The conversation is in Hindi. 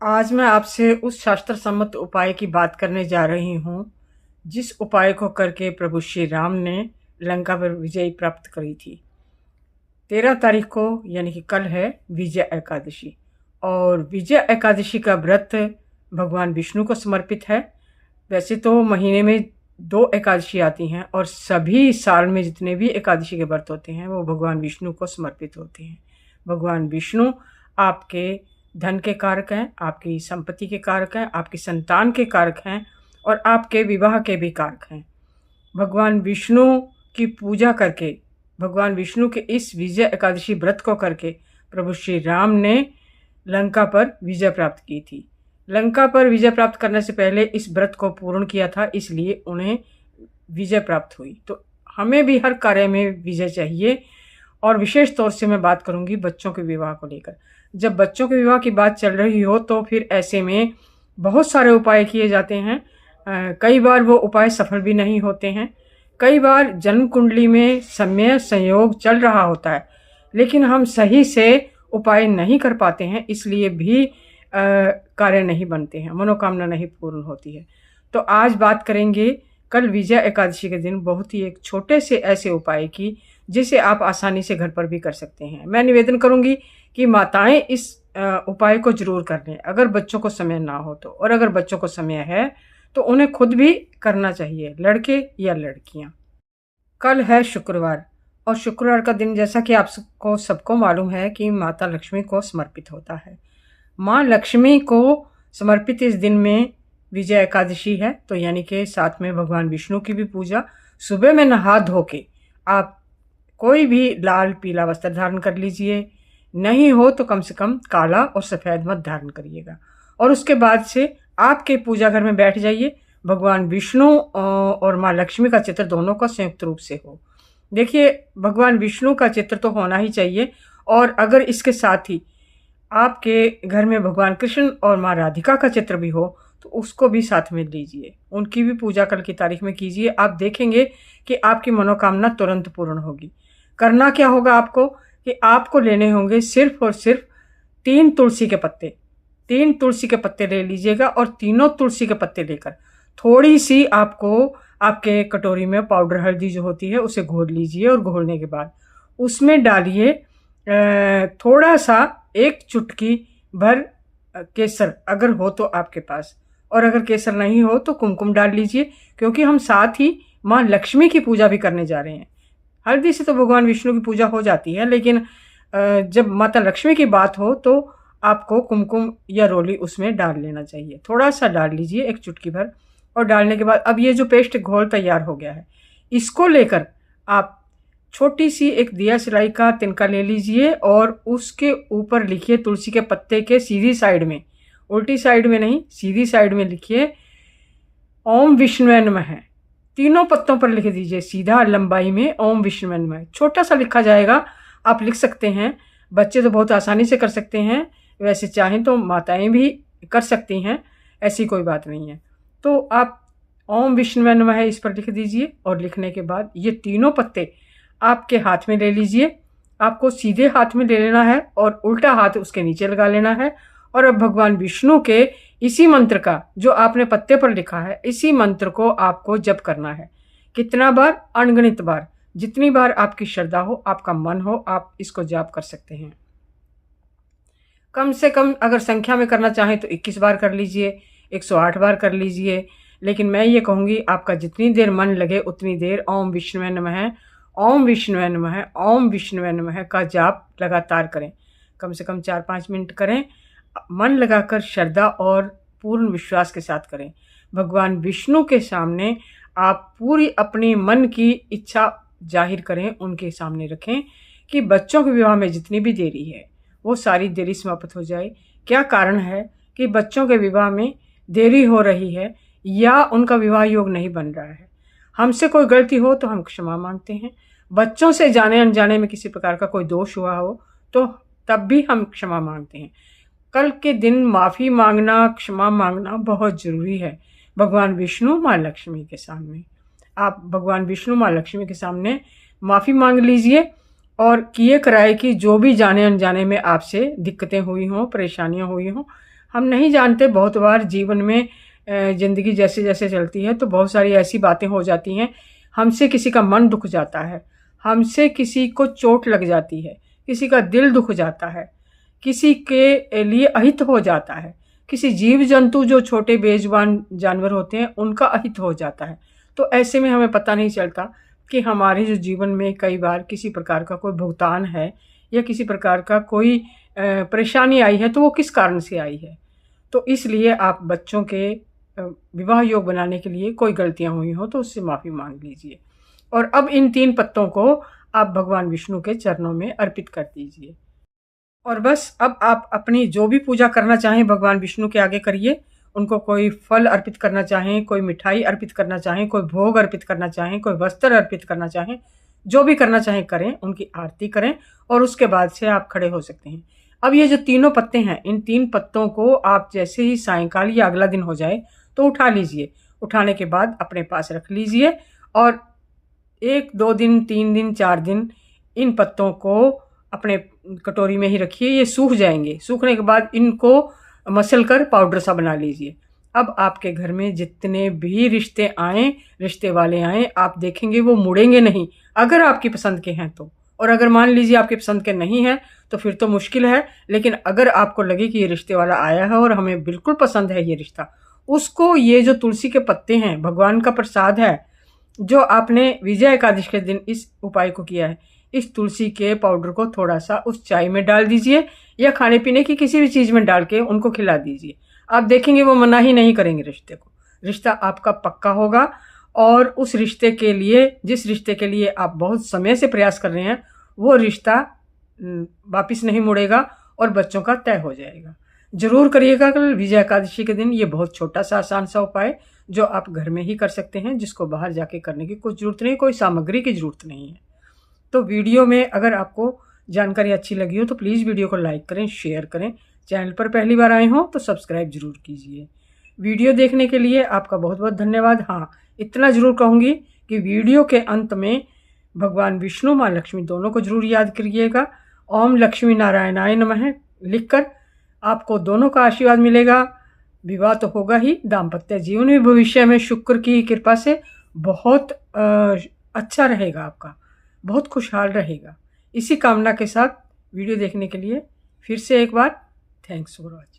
आज मैं आपसे उस शास्त्र सम्मत उपाय की बात करने जा रही हूँ, जिस उपाय को करके प्रभु श्री राम ने लंका पर विजय प्राप्त करी थी। 13 तारीख को यानी कि कल है विजय एकादशी। और विजय एकादशी का व्रत भगवान विष्णु को समर्पित है। वैसे तो महीने में 2 एकादशी आती हैं और सभी साल में जितने भी एकादशी के व्रत होते हैं वो भगवान विष्णु को समर्पित होते हैं। भगवान विष्णु आपके धन के कारक हैं, आपकी संपत्ति के कारक हैं, आपकी संतान के कारक हैं और आपके विवाह के भी कारक हैं। भगवान विष्णु की पूजा करके, भगवान विष्णु के इस विजय एकादशी व्रत को करके प्रभु श्री राम ने लंका पर विजय प्राप्त की थी। लंका पर विजय प्राप्त करने से पहले इस व्रत को पूर्ण किया था, इसलिए उन्हें विजय प्राप्त हुई। तो हमें भी हर कार्य में विजय चाहिए। और विशेष तौर से मैं बात करूंगी बच्चों के विवाह को लेकर। जब बच्चों के विवाह की बात चल रही हो तो फिर ऐसे में बहुत सारे उपाय किए जाते हैं। कई बार वो उपाय सफल भी नहीं होते हैं। कई बार जन्म कुंडली में समय संयोग चल रहा होता है, लेकिन हम सही से उपाय नहीं कर पाते हैं, इसलिए भी कार्य नहीं बनते हैं, मनोकामना नहीं पूर्ण होती है। तो आज बात करेंगे कल विजय एकादशी के दिन बहुत ही एक छोटे से ऐसे उपाय की, जिसे आप आसानी से घर पर भी कर सकते हैं। मैं निवेदन करूंगी कि माताएं इस उपाय को जरूर कर लें, अगर बच्चों को समय ना हो तो। और अगर बच्चों को समय है तो उन्हें खुद भी करना चाहिए, लड़के या लड़कियां। कल है शुक्रवार, और शुक्रवार का दिन जैसा कि आपको सबको मालूम है कि माता लक्ष्मी को समर्पित होता है। माँ लक्ष्मी को समर्पित इस दिन में विजय एकादशी है, तो यानी कि साथ में भगवान विष्णु की भी पूजा। सुबह में नहा धो के आप कोई भी लाल पीला वस्त्र धारण कर लीजिए, नहीं हो तो कम से कम काला और सफ़ेद मत धारण करिएगा। और उसके बाद से आपके पूजा घर में बैठ जाइए। भगवान विष्णु और माँ लक्ष्मी का चित्र दोनों का संयुक्त रूप से हो। देखिए, भगवान विष्णु का चित्र तो होना ही चाहिए, और अगर इसके साथ ही आपके घर में भगवान कृष्ण और माँ राधिका का चित्र भी हो तो उसको भी साथ में लीजिए, उनकी भी पूजा कल की तारीख में कीजिए। आप देखेंगे कि आपकी मनोकामना तुरंत पूर्ण होगी। करना क्या होगा आपको कि आपको लेने होंगे सिर्फ और सिर्फ 3 तुलसी के पत्ते। 3 तुलसी के पत्ते ले लीजिएगा, और तीनों तुलसी के पत्ते लेकर थोड़ी सी आपको आपके कटोरी में पाउडर हल्दी जो होती है उसे घोल लीजिए, और घोलने के बाद उसमें डालिए थोड़ा सा 1 चुटकी भर केसर, अगर हो तो आपके पास। और अगर केसर नहीं हो तो कुमकुम डाल लीजिए, क्योंकि हम साथ ही माँ लक्ष्मी की पूजा भी करने जा रहे हैं। हल्दी से तो भगवान विष्णु की पूजा हो जाती है, लेकिन जब माता लक्ष्मी की बात हो तो आपको कुमकुम या रोली उसमें डाल लेना चाहिए। थोड़ा सा डाल लीजिए, 1 चुटकी भर। और डालने के बाद अब ये जो पेस्ट घोल तैयार हो गया है, इसको लेकर आप छोटी सी एक दिया सिलाई का तिनका ले लीजिए, और उसके ऊपर लिखिए तुलसी के पत्ते के सीधी साइड में, उल्टी साइड में नहीं, सीधी साइड में लिखिए ओम विष्णुवे नमः। तीनों पत्तों पर लिख दीजिए सीधा लंबाई में ओम विष्णुवे नमः। छोटा सा लिखा जाएगा, आप लिख सकते हैं। बच्चे तो बहुत आसानी से कर सकते हैं, वैसे चाहें तो माताएं भी कर सकती हैं, ऐसी कोई बात नहीं है। तो आप ओम विष्णुवे नमः इस पर लिख दीजिए, और लिखने के बाद ये तीनों पत्ते आपके हाथ में ले लीजिए। आपको सीधे हाथ में ले लेना है और उल्टा हाथ उसके नीचे लगा लेना है। और अब भगवान विष्णु के इसी मंत्र का, जो आपने पत्ते पर लिखा है, इसी मंत्र को आपको जप करना है। कितना बार? अनगिनत बार। जितनी बार आपकी श्रद्धा हो, आपका मन हो, आप इसको जाप कर सकते हैं। कम से कम अगर संख्या में करना चाहें तो 21 बार कर लीजिए, 108 बार कर लीजिए। लेकिन मैं ये कहूँगी, आपका जितनी देर मन लगे उतनी देर ओम विष्णुवे नमः, ओम विष्णुवे नमः, ओम विष्णुवे नमः का जाप लगातार करें। कम से कम 4-5 मिनट करें, मन लगाकर श्रद्धा और पूर्ण विश्वास के साथ करें। भगवान विष्णु के सामने आप पूरी अपनी मन की इच्छा जाहिर करें, उनके सामने रखें कि बच्चों के विवाह में जितनी भी देरी है वो सारी देरी समाप्त हो जाए। क्या कारण है कि बच्चों के विवाह में देरी हो रही है या उनका विवाह योग नहीं बन रहा है? हमसे कोई गलती हो तो हम क्षमा मांगते हैं। बच्चों से जाने अनजाने में किसी प्रकार का कोई दोष हुआ हो तो तब भी हम क्षमा मांगते हैं। कल के दिन माफ़ी मांगना, क्षमा मांगना बहुत ज़रूरी है भगवान विष्णु माँ लक्ष्मी के सामने। आप भगवान विष्णु माँ लक्ष्मी के सामने माफ़ी मांग लीजिए, और किए कराए की जो भी जाने अनजाने में आपसे दिक्कतें हुई हों, परेशानियां हुई हों, हम नहीं जानते, बहुत बार जीवन में ज़िंदगी जैसे जैसे चलती है तो बहुत सारी ऐसी बातें हो जाती हैं, हमसे किसी का मन दुख जाता है, हमसे किसी को चोट लग जाती है, किसी का दिल दुख जाता है, किसी के लिए अहित हो जाता है, किसी जीव जंतु जो छोटे बेजुबान जानवर होते हैं उनका अहित हो जाता है। तो ऐसे में हमें पता नहीं चलता कि हमारे जो जीवन में कई बार किसी प्रकार का कोई भुगतान है या किसी प्रकार का कोई परेशानी आई है तो वो किस कारण से आई है। तो इसलिए आप बच्चों के विवाह योग बनाने के लिए कोई गलतियां हुई हो तो उससे माफ़ी मांग लीजिए। और अब इन 3 पत्तों को आप भगवान विष्णु के चरणों में अर्पित कर दीजिए। और बस अब आप अपनी जो भी पूजा करना चाहें भगवान विष्णु के आगे करिए। उनको कोई फल अर्पित करना चाहें, कोई मिठाई अर्पित करना चाहें, कोई भोग अर्पित करना चाहें, कोई वस्त्र अर्पित करना चाहें, जो भी करना चाहें करें, उनकी आरती करें और उसके बाद से आप खड़े हो सकते हैं। अब ये जो तीनों पत्ते हैं, इन 3 पत्तों को आप जैसे ही सायंकाल या अगला दिन हो जाए तो उठा लीजिए। उठाने के बाद अपने पास रख लीजिए और 1, 2 दिन, 3 दिन, 4 दिन इन पत्तों को अपने कटोरी में ही रखिए। ये सूख जाएंगे। सूखने के बाद इनको मसल कर पाउडर सा बना लीजिए। अब आपके घर में जितने भी रिश्ते आएँ, रिश्ते वाले आएँ, आप देखेंगे वो मुड़ेंगे नहीं, अगर आपकी पसंद के हैं तो। और अगर मान लीजिए आपकी पसंद के नहीं हैं तो फिर तो मुश्किल है। लेकिन अगर आपको लगे कि ये रिश्ते वाला आया है और हमें बिल्कुल पसंद है ये रिश्ता, उसको ये जो तुलसी के पत्ते हैं भगवान का प्रसाद है, जो आपने विजय एकादशी के दिन इस उपाय को किया है, इस तुलसी के पाउडर को थोड़ा सा उस चाय में डाल दीजिए या खाने पीने की किसी भी चीज़ में डाल के उनको खिला दीजिए। आप देखेंगे वो मना ही नहीं करेंगे रिश्ते को। रिश्ता आपका पक्का होगा और उस रिश्ते के लिए, जिस रिश्ते के लिए आप बहुत समय से प्रयास कर रहे हैं, वो रिश्ता वापिस नहीं मुड़ेगा और बच्चों का तय हो जाएगा। ज़रूर करिएगा कल विजय एकादशी के दिन। ये बहुत छोटा सा आसान सा उपाय जो आप घर में ही कर सकते हैं, जिसको बाहर जाके करने की कोई ज़रूरत नहीं, कोई सामग्री की ज़रूरत नहीं है। तो वीडियो में अगर आपको जानकारी अच्छी लगी हो तो प्लीज़ वीडियो को लाइक करें, शेयर करें। चैनल पर पहली बार आए हों तो सब्सक्राइब ज़रूर कीजिए। वीडियो देखने के लिए आपका बहुत बहुत धन्यवाद। हाँ, इतना ज़रूर कहूँगी कि वीडियो के अंत में भगवान विष्णु माँ लक्ष्मी दोनों को ज़रूर याद करिएगा। ओम लक्ष्मी नारायणाय नमः लिखकर आपको दोनों का आशीर्वाद मिलेगा। विवाह तो होगा ही, दाम्पत्य जीवन भी भविष्य में शुक्र की कृपा से बहुत अच्छा रहेगा, आपका बहुत खुशहाल रहेगा। इसी कामना के साथ वीडियो देखने के लिए फिर से एक बार थैंक्स फॉर वॉचिंग।